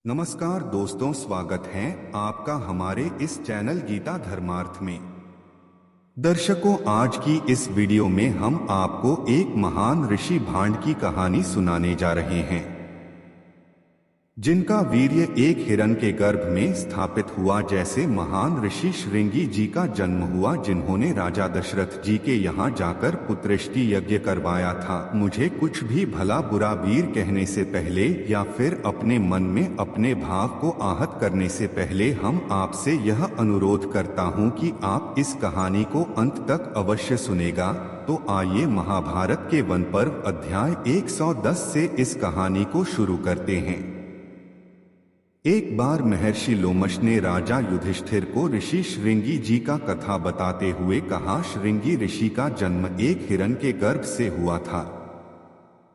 नमस्कार दोस्तों, स्वागत है आपका हमारे इस चैनल गीता धर्मार्थ में। दर्शकों, आज की इस वीडियो में हम आपको एक महान ऋषि भांड की कहानी सुनाने जा रहे हैं, जिनका वीर्य एक हिरण के गर्भ में स्थापित हुआ। जैसे महान ऋषि श्रृंगी जी का जन्म हुआ, जिन्होंने राजा दशरथ जी के यहाँ जाकर पुत्रेष्टि यज्ञ करवाया था। मुझे कुछ भी भला बुरा वीर कहने से पहले या फिर अपने मन में अपने भाव को आहत करने से पहले हम आपसे यह अनुरोध करता हूँ कि आप इस कहानी को अंत तक अवश्य सुनेगा। तो आइए महाभारत के वन पर्व अध्याय 110 से इस कहानी को शुरू करते हैं। एक बार महर्षि लोमश ने राजा युधिष्ठिर को ऋषि श्रृंगी जी का कथा बताते हुए कहा, श्रृंगी ऋषि का जन्म एक हिरण के गर्भ से हुआ था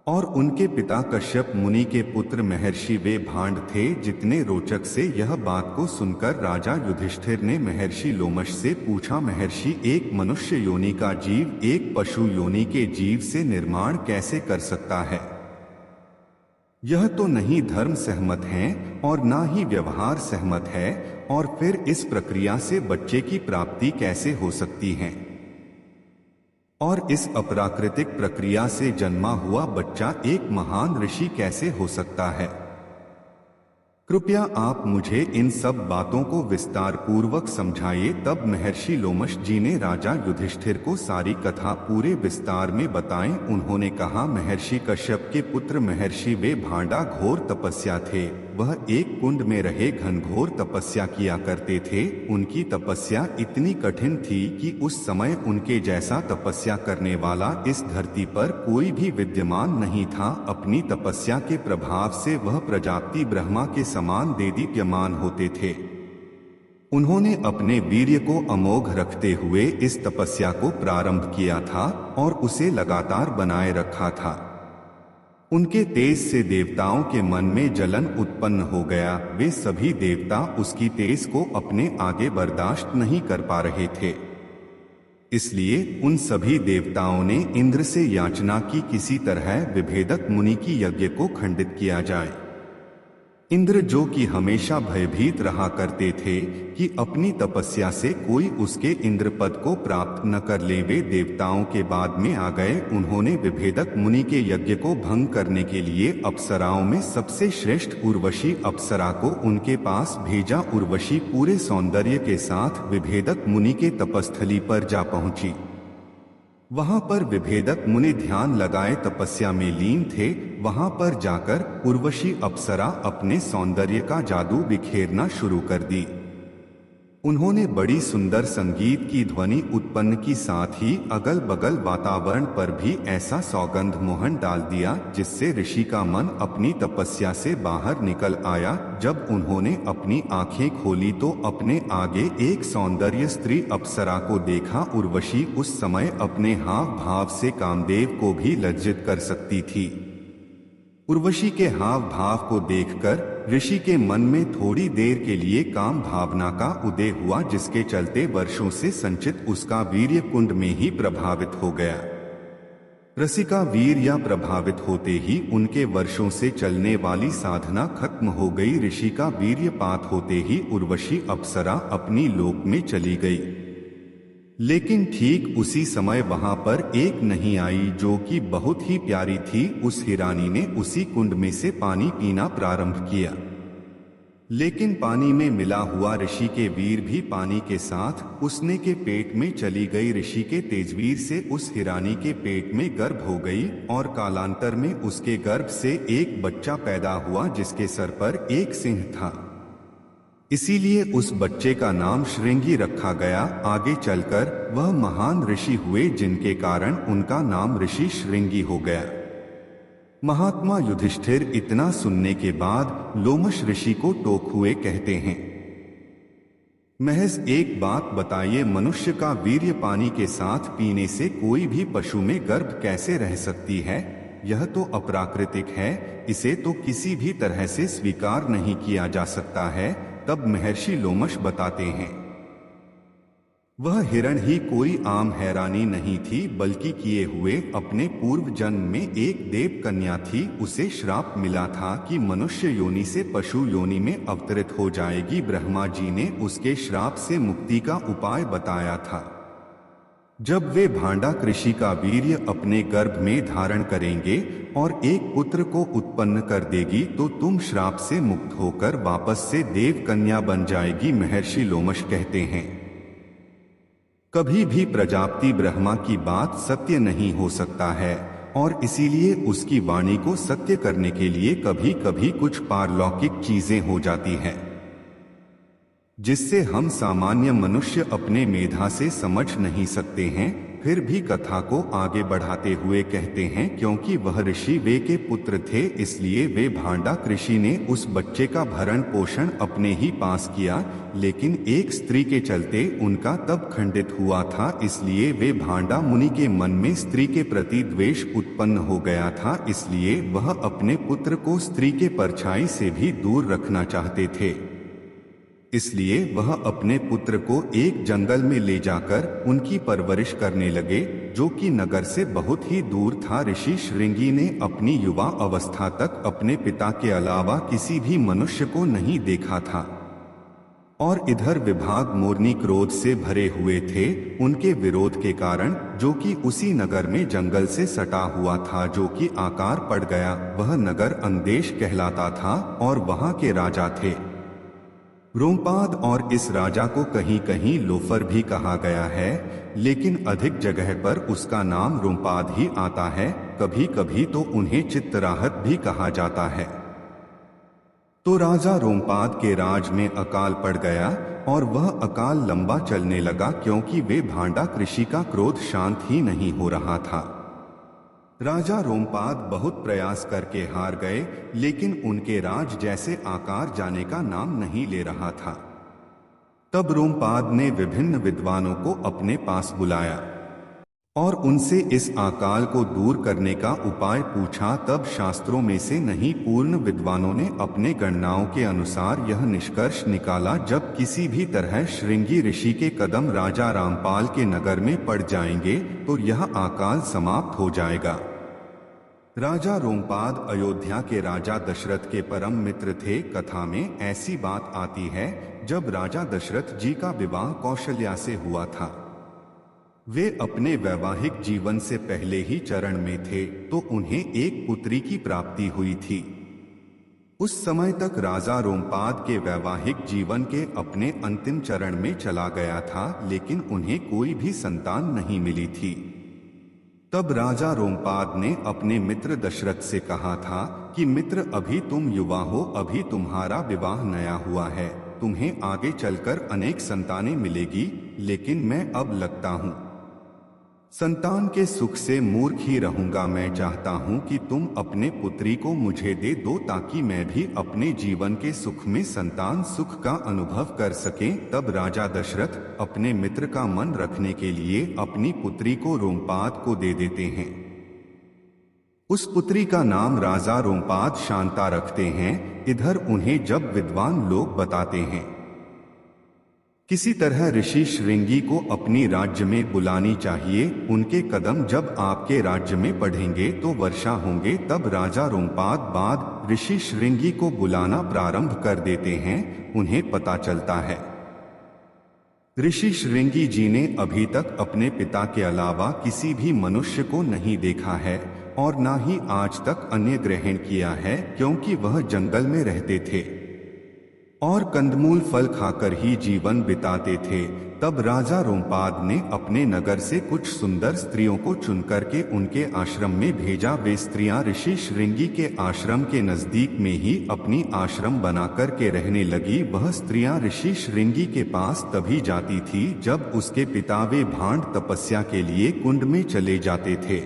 और उनके पिता कश्यप मुनि के पुत्र महर्षि वे भांड थे। जितने रोचक से यह बात को सुनकर राजा युधिष्ठिर ने महर्षि लोमश से पूछा, महर्षि, एक मनुष्य योनि का जीव एक पशु योनि के जीव से निर्माण कैसे कर सकता है? यह तो नहीं धर्म सहमत है और ना ही व्यवहार सहमत है, और फिर इस प्रक्रिया से बच्चे की प्राप्ति कैसे हो सकती है? और इस अप्राकृतिक प्रक्रिया से जन्मा हुआ बच्चा एक महान ऋषि कैसे हो सकता है? कृपया आप मुझे इन सब बातों को विस्तार पूर्वक समझाइए। तब महर्षि लोमश जी ने राजा युधिष्ठिर को सारी कथा पूरे विस्तार में बताएं। उन्होंने कहा, महर्षि कश्यप के पुत्र महर्षि वे भांडा घोर तपस्या थे। वह एक कुंड में रहे घनघोर तपस्या किया करते थे। उनकी तपस्या इतनी कठिन थी कि उस समय उनके जैसा तपस्या करने वाला इस धरती पर कोई भी विद्यमान नहीं था। अपनी तपस्या के प्रभाव से वह प्रजापति ब्रह्मा के समान देदीप्यमान होते थे। उन्होंने अपने वीर्य को अमोघ रखते हुए इस तपस्या को प्रारंभ किया था और उसे लगातार बनाए रखा था। उनके तेज से देवताओं के मन में जलन उत्पन्न हो गया। वे सभी देवता उसकी तेज को अपने आगे बर्दाश्त नहीं कर पा रहे थे। इसलिए उन सभी देवताओं ने इंद्र से याचना की, किसी तरह विभेदक मुनि की यज्ञ को खंडित किया जाए। इंद्र, जो कि हमेशा भयभीत रहा करते थे कि अपनी तपस्या से कोई उसके इंद्र पद को प्राप्त न कर ले, वे देवताओं के बाद में आ गए। उन्होंने विभेदक मुनि के यज्ञ को भंग करने के लिए अप्सराओं में सबसे श्रेष्ठ उर्वशी अप्सरा को उनके पास भेजा। उर्वशी पूरे सौंदर्य के साथ विभेदक मुनि के तपस्थली पर जा पहुंची। वहां पर विभेदक मुनि ध्यान लगाए तपस्या में लीन थे। वहां पर जाकर उर्वशी अप्सरा अपने सौंदर्य का जादू बिखेरना शुरू कर दी। उन्होंने बड़ी सुंदर संगीत की ध्वनि उत्पन्न की, साथ ही अगल बगल वातावरण पर भी ऐसा सौगंध मोहन डाल दिया जिससे ऋषि का मन अपनी तपस्या से बाहर निकल आया। जब उन्होंने अपनी आंखें खोली तो अपने आगे एक सौंदर्य स्त्री अप्सरा को देखा। उर्वशी उस समय अपने हाव भाव से कामदेव को भी लज्जित कर सकती थी। उर्वशी के हाव भाव को देखकर ऋषि के मन में थोड़ी देर के लिए काम भावना का उदय हुआ, जिसके चलते वर्षों से संचित उसका वीर्य कुंड में ही प्रभावित हो गया। रसिका वीर या प्रभावित होते ही उनके वर्षों से चलने वाली साधना खत्म हो गई। ऋषि का वीर्यपात होते ही उर्वशी अप्सरा अपनी लोक में चली गई। लेकिन ठीक उसी समय वहां पर एक नहीं आई जो कि बहुत ही प्यारी थी। उस हिरानी ने उसी कुंड में से पानी पीना प्रारंभ किया, लेकिन पानी में मिला हुआ ऋषि के वीर भी पानी के साथ उसने के पेट में चली गई। ऋषि के तेजवीर से उस हिरानी के पेट में गर्भ हो गई और कालांतर में उसके गर्भ से एक बच्चा पैदा हुआ जिसके सर पर एक सिंह था। इसीलिए उस बच्चे का नाम श्रृंगी रखा गया। आगे चलकर वह महान ऋषि हुए, जिनके कारण उनका नाम ऋषि श्रृंगी हो गया। महात्मा युधिष्ठिर इतना सुनने के बाद लोमश ऋषि को टोक हुए कहते हैं, महज एक बात बताइए, मनुष्य का वीर्य पानी के साथ पीने से कोई भी पशु में गर्भ कैसे रह सकती है? यह तो अप्राकृतिक है, इसे तो किसी भी तरह से स्वीकार नहीं किया जा सकता है। तब महर्षि लोमश बताते हैं, वह हिरण ही कोई आम हैरानी नहीं थी, बल्कि किए हुए अपने पूर्व जन्म में एक देव कन्या थी। उसे श्राप मिला था कि मनुष्य योनि से पशु योनि में अवतरित हो जाएगी। ब्रह्मा जी ने उसके श्राप से मुक्ति का उपाय बताया था। जब वे भांडा कृषि का वीर्य अपने गर्भ में धारण करेंगे और एक पुत्र को उत्पन्न कर देगी तो तुम श्राप से मुक्त होकर वापस से देव कन्या बन जाएगी। महर्षि लोमश कहते हैं, कभी भी प्रजापति ब्रह्मा की बात सत्य नहीं हो सकता है और इसीलिए उसकी वाणी को सत्य करने के लिए कभी कभी कुछ पारलौकिक चीजें हो जाती हैं, जिससे हम सामान्य मनुष्य अपने मेधा से समझ नहीं सकते हैं। फिर भी कथा को आगे बढ़ाते हुए कहते हैं, क्योंकि वह ऋषि वे के पुत्र थे, इसलिए वे भांडा कृषि ने उस बच्चे का भरण पोषण अपने ही पास किया। लेकिन एक स्त्री के चलते उनका तब खंडित हुआ था, इसलिए वे भांडा मुनि के मन में स्त्री के प्रति द्वेष उत्पन्न हो गया था। इसलिए वह अपने पुत्र को स्त्री के परछाई से भी दूर रखना चाहते थे। इसलिए वह अपने पुत्र को एक जंगल में ले जाकर उनकी परवरिश करने लगे, जो कि नगर से बहुत ही दूर था। ऋषि श्रृंगी ने अपनी युवा अवस्था तक अपने पिता के अलावा किसी भी मनुष्य को नहीं देखा था और इधर विभाग मोरनी क्रोध से भरे हुए थे। उनके विरोध के कारण, जो कि उसी नगर में जंगल से सटा हुआ था, जो कि आकार पड़ गया, वह नगर अंदेश कहलाता था और वहां के राजा थे रोमपाद। और इस राजा को कहीं कहीं लोफर भी कहा गया है, लेकिन अधिक जगह पर उसका नाम रोमपाद ही आता है। कभी कभी तो उन्हें चित्तराहत भी कहा जाता है। तो राजा रोमपाद के राज में अकाल पड़ गया और वह अकाल लंबा चलने लगा, क्योंकि वे भांडा कृषि का क्रोध शांत ही नहीं हो रहा था। राजा रोमपाद बहुत प्रयास करके हार गए, लेकिन उनके राज जैसे आकार जाने का नाम नहीं ले रहा था। तब रोमपाद ने विभिन्न विद्वानों को अपने पास बुलाया और उनसे इस अकाल को दूर करने का उपाय पूछा। तब शास्त्रों में से नहीं पूर्ण विद्वानों ने अपने गणनाओं के अनुसार यह निष्कर्ष निकाला, जब किसी भी तरह श्रृंगी ऋषि के कदम राजा रामपाल के नगर में पड़ जाएंगे तो यह अकाल समाप्त हो जाएगा। राजा रोमपाद अयोध्या के राजा दशरथ के परम मित्र थे। कथा में ऐसी बात आती है, जब राजा दशरथ जी का विवाह कौशल्या से हुआ था। वे अपने वैवाहिक जीवन से पहले ही चरण में थे, तो उन्हें एक पुत्री की प्राप्ति हुई थी। उस समय तक राजा रोमपाद के वैवाहिक जीवन के अपने अंतिम चरण में चला गया था, लेकिन उन्हें कोई भी संतान नहीं मिली थी। तब राजा रोमपाद ने अपने मित्र दशरथ से कहा था कि मित्र, अभी तुम युवा हो, अभी तुम्हारा विवाह नया हुआ है, तुम्हें आगे चलकर अनेक संतानें मिलेगी, लेकिन मैं अब लगता हूँ संतान के सुख से मूर्ख ही रहूंगा। मैं चाहता हूं कि तुम अपने पुत्री को मुझे दे दो, ताकि मैं भी अपने जीवन के सुख में संतान सुख का अनुभव कर सकें। तब राजा दशरथ अपने मित्र का मन रखने के लिए अपनी पुत्री को रोमपाद को दे देते हैं। उस पुत्री का नाम राजा रोमपाद शांता रखते हैं। इधर उन्हें जब विद्वान लोग बताते हैं किसी तरह ऋषि श्रृंगी को अपनी राज्य में बुलानी चाहिए, उनके कदम जब आपके राज्य में पड़ेंगे तो वर्षा होंगे। तब राजा रोमपाद बाद ऋषि श्रृंगी को बुलाना प्रारंभ कर देते हैं। उन्हें पता चलता है ऋषि श्रृंगी जी ने अभी तक अपने पिता के अलावा किसी भी मनुष्य को नहीं देखा है और ना ही आज तक अन्य ग्रहण किया है, क्योंकि वह जंगल में रहते थे और कंदमूल फल खाकर ही जीवन बिताते थे। तब राजा रोमपाद ने अपने नगर से कुछ सुंदर स्त्रियों को चुनकर के उनके आश्रम में भेजा। वे स्त्रियां ऋषि श्रृंगी के आश्रम के नजदीक में ही अपनी आश्रम बनाकर के रहने लगी। वह स्त्रियां ऋषि श्रृंगी के पास तभी जाती थी जब उसके पिता वे भांड तपस्या के लिए कुंड में चले जाते थे।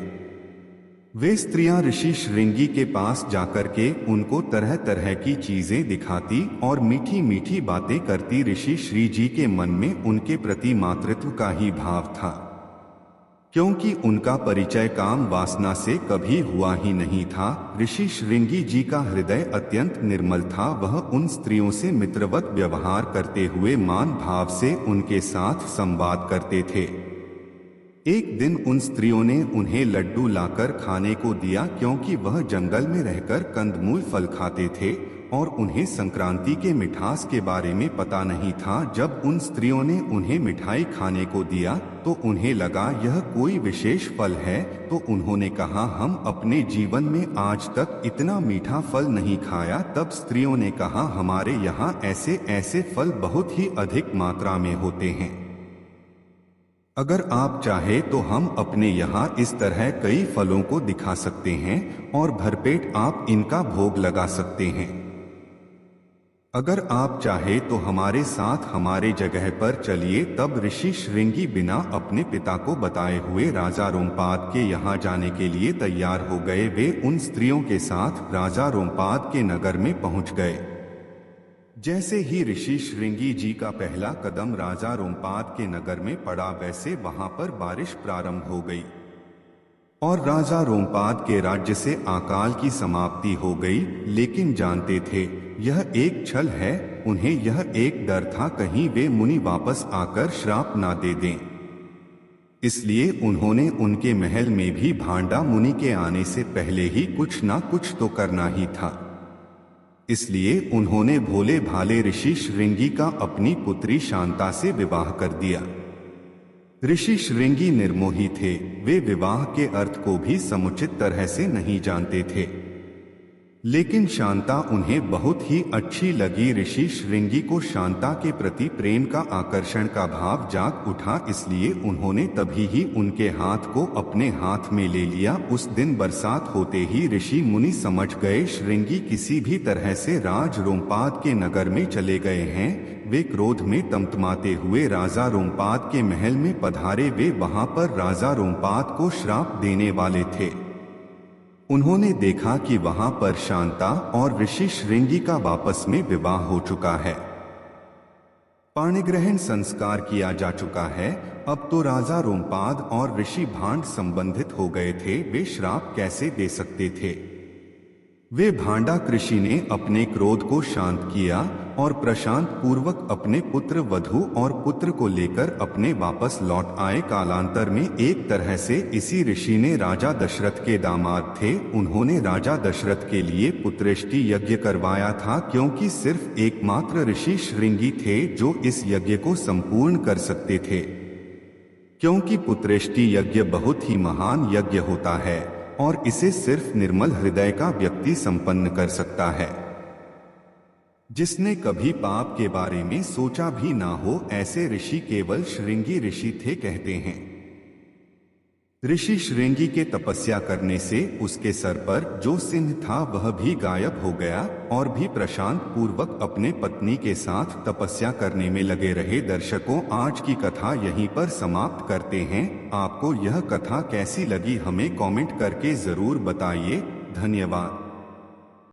वे स्त्रियां ऋषि श्रृंगी के पास जाकर के उनको तरह तरह की चीजें दिखाती और मीठी मीठी बातें करती। ऋषि श्री जी के मन में उनके प्रति मातृत्व का ही भाव था। क्योंकि उनका परिचय काम वासना से कभी हुआ ही नहीं था। ऋषि श्रृंगी जी का हृदय अत्यंत निर्मल था। वह उन स्त्रियों से मित्रवत व्यवहार करते हुए मान भाव से उनके साथ संवाद करते थे। एक दिन उन स्त्रियों ने उन्हें लड्डू लाकर खाने को दिया, क्योंकि वह जंगल में रहकर कंदमूल फल खाते थे और उन्हें संक्रांति के मिठास के बारे में पता नहीं था। जब उन स्त्रियों ने उन्हें मिठाई खाने को दिया तो उन्हें लगा यह कोई विशेष फल है, तो उन्होंने कहा, हम अपने जीवन में आज तक इतना मीठा फल नहीं खाया। तब स्त्रियों ने कहा, हमारे यहाँ ऐसे ऐसे फल बहुत ही अधिक मात्रा में होते हैं। अगर आप चाहे तो हम अपने यहाँ इस तरह कई फलों को दिखा सकते हैं और भरपेट आप इनका भोग लगा सकते हैं। अगर आप चाहे तो हमारे साथ हमारे जगह पर चलिए। तब ऋषि श्रृंगी बिना अपने पिता को बताए हुए राजा रोमपाद के यहाँ जाने के लिए तैयार हो गए। वे उन स्त्रियों के साथ राजा रोमपाद के नगर में पहुंच गए। जैसे ही ऋषि श्रृंगी जी का पहला कदम राजा रोमपाद के नगर में पड़ा, वैसे वहां पर बारिश प्रारंभ हो गई और राजा रोमपाद के राज्य से अकाल की समाप्ति हो गई। लेकिन जानते थे यह एक छल है। उन्हें यह एक डर था कहीं वे मुनि वापस आकर श्राप ना दे दें। इसलिए उन्होंने उनके महल में भी भांडा मुनि के आने से पहले ही कुछ ना कुछ तो करना ही था। इसलिए उन्होंने भोले भाले ऋषि श्रृंगी का अपनी पुत्री शांता से विवाह कर दिया। ऋषि श्रृंगी निर्मोही थे। वे विवाह के अर्थ को भी समुचित तरह से नहीं जानते थे, लेकिन शांता उन्हें बहुत ही अच्छी लगी। ऋषि श्रृंगी को शांता के प्रति प्रेम का आकर्षण का भाव जाग उठा, इसलिए उन्होंने तभी ही उनके हाथ को अपने हाथ में ले लिया। उस दिन बरसात होते ही ऋषि मुनि समझ गए श्रृंगी किसी भी तरह से राज रोमपाद के नगर में चले गए हैं। वे क्रोध में तमतमाते हुए राजा रोमपाद के महल में पधारे। वे वहां पर राजा रोमपाद को श्राप देने वाले थे। उन्होंने देखा कि वहां पर शांता और ऋषि श्रृंगी का वापस में विवाह हो चुका है, पाणिग्रहण संस्कार किया जा चुका है। अब तो राजा रोमपाद और ऋषि भांड संबंधित हो गए थे। वे श्राप कैसे दे सकते थे? वे भांडा कृषि ने अपने क्रोध को शांत किया और प्रशांत पूर्वक अपने पुत्र वधु और पुत्र को लेकर अपने वापस लौट आए। कालांतर में एक तरह से इसी ऋषि ने राजा दशरथ के दामाद थे। उन्होंने राजा दशरथ के लिए पुत्रेष्टि यज्ञ करवाया था, क्योंकि सिर्फ एकमात्र ऋषि श्रृंगी थे जो इस यज्ञ को संपूर्ण कर सकते थे। क्योंकि पुत्रेष्टि यज्ञ बहुत ही महान यज्ञ होता है और इसे सिर्फ निर्मल हृदय का व्यक्ति संपन्न कर सकता है, जिसने कभी पाप के बारे में सोचा भी ना हो। ऐसे ऋषि केवल श्रृंगी ऋषि थे, कहते हैं। ऋषि श्रृंगी के तपस्या करने से उसके सर पर जो सिंह था वह भी गायब हो गया और भी प्रशांत पूर्वक अपने पत्नी के साथ तपस्या करने में लगे रहे। दर्शकों, आज की कथा यहीं पर समाप्त करते हैं। आपको यह कथा कैसी लगी हमें कमेंट करके जरूर बताइए। धन्यवाद।